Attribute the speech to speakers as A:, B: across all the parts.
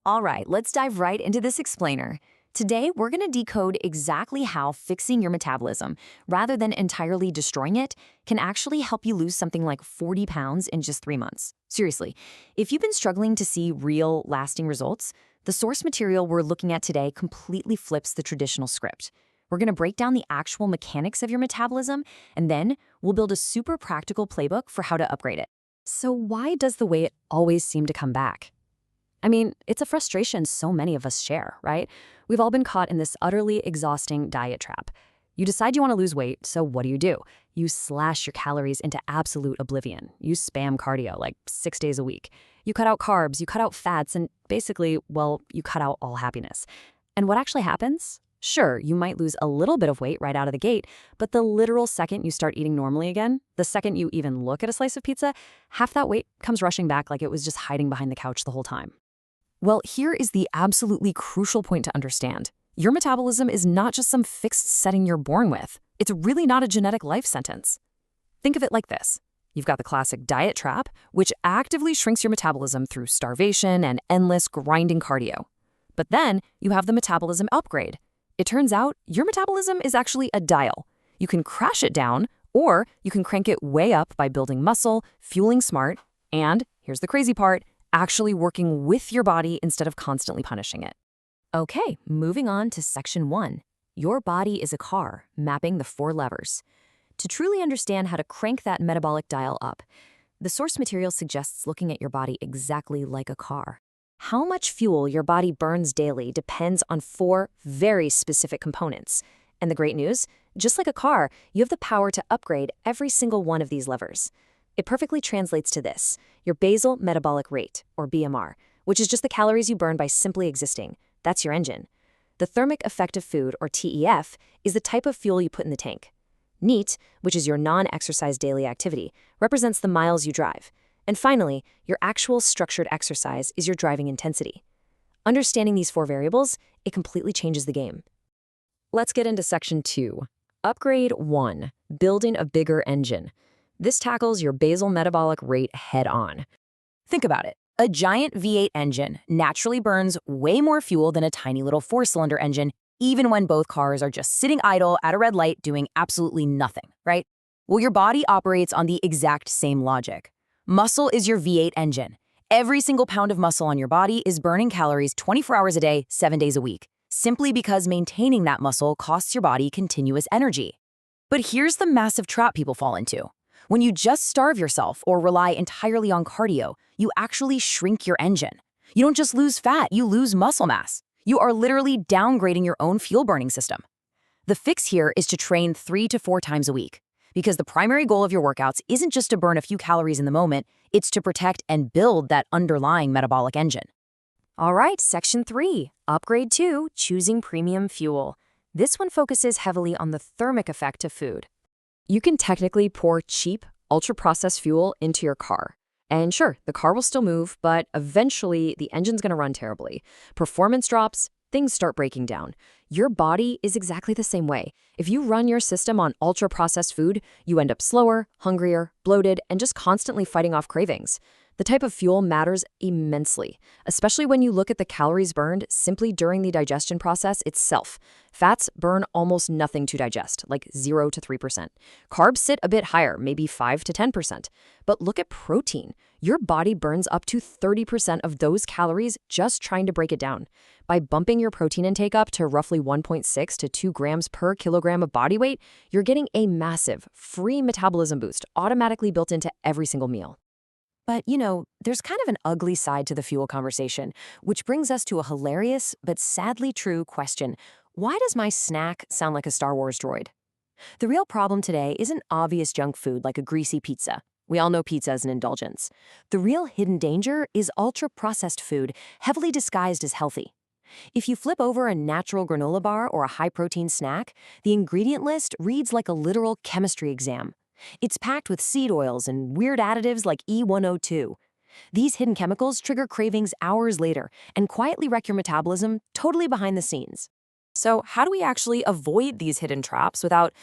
A: All right, let's dive right into this explainer. Today, we're going to decode exactly how fixing your metabolism, rather than entirely destroying it, can actually help you lose something like 40 pounds in just 3 months. Seriously, if you've been struggling to see real, lasting results, the source material we're looking at today completely flips the traditional script. We're going to break down the actual mechanics of your metabolism, and then we'll build a super practical playbook for how to upgrade it. So why does the weight always seem to come back? I mean, it's a frustration so many of us share, right? We've all been caught in this utterly exhausting diet trap. You decide you want to lose weight, so what do? You slash your calories into absolute oblivion. You spam cardio like 6 days a week. You cut out carbs, you cut out fats, and basically, well, you cut out all happiness. And what actually happens? Sure, you might lose a little bit of weight right out of the gate, but the literal second you start eating normally again, the second you even look at a slice of pizza, half that weight comes rushing back like it was just hiding behind the couch the whole time. Well, here is the absolutely crucial point to understand. Your metabolism is not just some fixed setting you're born with. It's really not a genetic life sentence. Think of it like this. You've got the classic diet trap, which actively shrinks your metabolism through starvation and endless grinding cardio. But then you have the metabolism upgrade. It turns out your metabolism is actually a dial. You can crash it down, or you can crank it way up by building muscle, fueling smart, and, here's the crazy part, actually working with your body instead of constantly punishing it. Okay, moving on to section 1. Your body is a car, mapping the 4 levers. To truly understand how to crank that metabolic dial up, the source material suggests looking at your body exactly like a car. How much fuel your body burns daily depends on 4 very specific components. And the great news, just like a car, you have the power to upgrade every single one of these levers. It perfectly translates to this, your basal metabolic rate, or BMR, which is just the calories you burn by simply existing. That's your engine. The thermic effect of food, or TEF, is the type of fuel you put in the tank. NEAT, which is your non-exercise daily activity, represents the miles you drive. And finally, your actual structured exercise is your driving intensity. Understanding these 4 variables, it completely changes the game. Let's get into section 2. Upgrade 1, building a bigger engine. This tackles your basal metabolic rate head on. Think about it. A giant V8 engine naturally burns way more fuel than a tiny little 4-cylinder engine, even when both cars are just sitting idle at a red light doing absolutely nothing, right? Well, your body operates on the exact same logic. Muscle is your V8 engine. Every single pound of muscle on your body is burning calories 24 hours a day, 7 days a week, simply because maintaining that muscle costs your body continuous energy. But here's the massive trap people fall into. When you just starve yourself or rely entirely on cardio, you actually shrink your engine. You don't just lose fat, you lose muscle mass. You are literally downgrading your own fuel-burning system. The fix here is to train 3 to 4 times a week, because the primary goal of your workouts isn't just to burn a few calories in the moment, it's to protect and build that underlying metabolic engine. All right, section 3, upgrade 2, choosing premium fuel. This one focuses heavily on the thermic effect of food. You can technically pour cheap, ultra-processed fuel into your car. And sure, the car will still move, but eventually the engine's going to run terribly. Performance drops, things start breaking down. Your body is exactly the same way. If you run your system on ultra-processed food, you end up slower, hungrier, bloated, and just constantly fighting off cravings. The type of fuel matters immensely, especially when you look at the calories burned simply during the digestion process itself. Fats burn almost nothing to digest, like 0 to 3%. Carbs sit a bit higher, maybe 5 to 10%. But look at protein. Your body burns up to 30% of those calories just trying to break it down. By bumping your protein intake up to roughly 1.6 to 2 grams per kilogram of body weight, you're getting a massive, free metabolism boost automatically built into every single meal. But, there's kind of an ugly side to the fuel conversation, which brings us to a hilarious but sadly true question. Why does my snack sound like a Star Wars droid? The real problem today isn't obvious junk food like a greasy pizza. We all know pizza is an indulgence. The real hidden danger is ultra-processed food, heavily disguised as healthy. If you flip over a natural granola bar or a high-protein snack, the ingredient list reads like a literal chemistry exam. It's packed with seed oils and weird additives like E102. These hidden chemicals trigger cravings hours later and quietly wreck your metabolism totally behind the scenes. So how do we actually avoid these hidden traps without,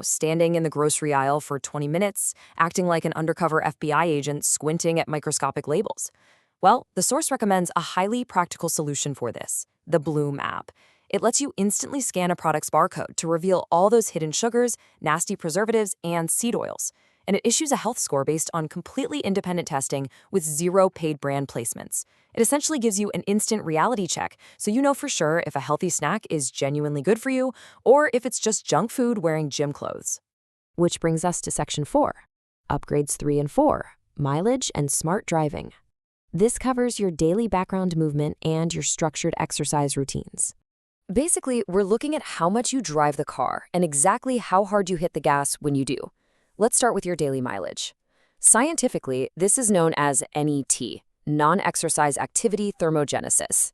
A: standing in the grocery aisle for 20 minutes, acting like an undercover FBI agent squinting at microscopic labels? Well, the source recommends a highly practical solution for this, the Bloom app. It lets you instantly scan a product's barcode to reveal all those hidden sugars, nasty preservatives, and seed oils. And it issues a health score based on completely independent testing with zero paid brand placements. It essentially gives you an instant reality check, so you know for sure if a healthy snack is genuinely good for you or if it's just junk food wearing gym clothes. Which brings us to Section 4, Upgrades 3 and 4, Mileage and Smart Driving. This covers your daily background movement and your structured exercise routines. Basically, we're looking at how much you drive the car and exactly how hard you hit the gas when you do. Let's start with your daily mileage. Scientifically, this is known as NET, non-exercise activity thermogenesis.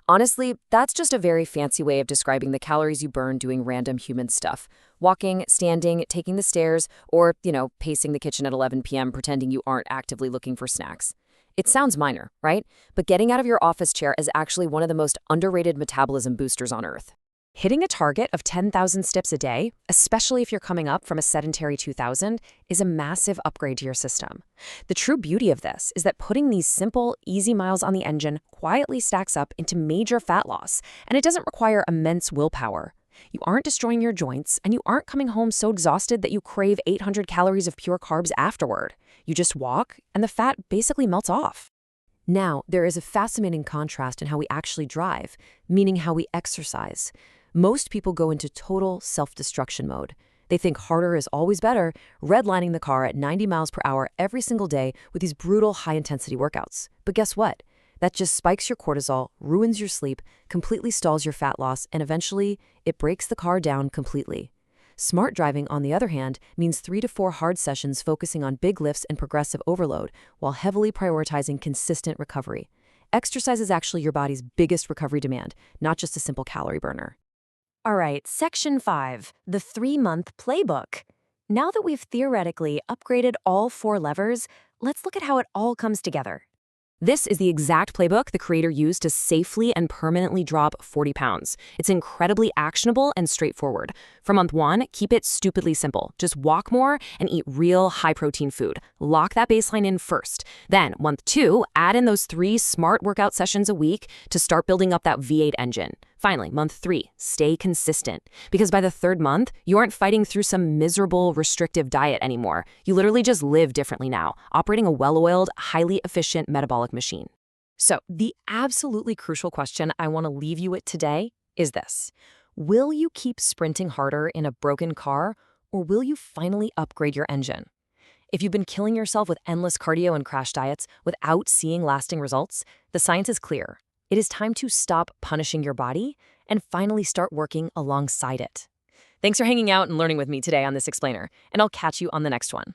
A: Honestly, that's just a very fancy way of describing the calories you burn doing random human stuff. Walking, standing, taking the stairs, or, pacing the kitchen at 11 p.m. pretending you aren't actively looking for snacks. It sounds minor, right? But getting out of your office chair is actually one of the most underrated metabolism boosters on Earth. Hitting a target of 10,000 steps a day, especially if you're coming up from a sedentary 2,000, is a massive upgrade to your system. The true beauty of this is that putting these simple, easy miles on the engine quietly stacks up into major fat loss, and it doesn't require immense willpower. You aren't destroying your joints, and you aren't coming home so exhausted that you crave 800 calories of pure carbs afterward. You just walk, and the fat basically melts off. Now, there is a fascinating contrast in how we actually drive, meaning how we exercise. Most people go into total self-destruction mode. They think harder is always better, redlining the car at 90 miles per hour every single day with these brutal high-intensity workouts. But guess what? That just spikes your cortisol, ruins your sleep, completely stalls your fat loss, and eventually, it breaks the car down completely. Smart driving, on the other hand, means 3 to 4 hard sessions focusing on big lifts and progressive overload, while heavily prioritizing consistent recovery. Exercise is actually your body's biggest recovery demand, not just a simple calorie burner. All right, Section 5, the 3-month playbook. Now that we've theoretically upgraded all 4 levers, let's look at how it all comes together. This is the exact playbook the creator used to safely and permanently drop 40 pounds. It's incredibly actionable and straightforward. For month 1, keep it stupidly simple. Just walk more and eat real high-protein food. Lock that baseline in first. Then, month 2, add in those 3 smart workout sessions a week to start building up that V8 engine. Finally, month 3, stay consistent. Because by the 3rd month, you aren't fighting through some miserable, restrictive diet anymore. You literally just live differently now, operating a well-oiled, highly efficient metabolic machine. So, the absolutely crucial question I want to leave you with today is this. Will you keep sprinting harder in a broken car, or will you finally upgrade your engine? If you've been killing yourself with endless cardio and crash diets without seeing lasting results, the science is clear. It is time to stop punishing your body and finally start working alongside it. Thanks for hanging out and learning with me today on this explainer, and I'll catch you on the next one.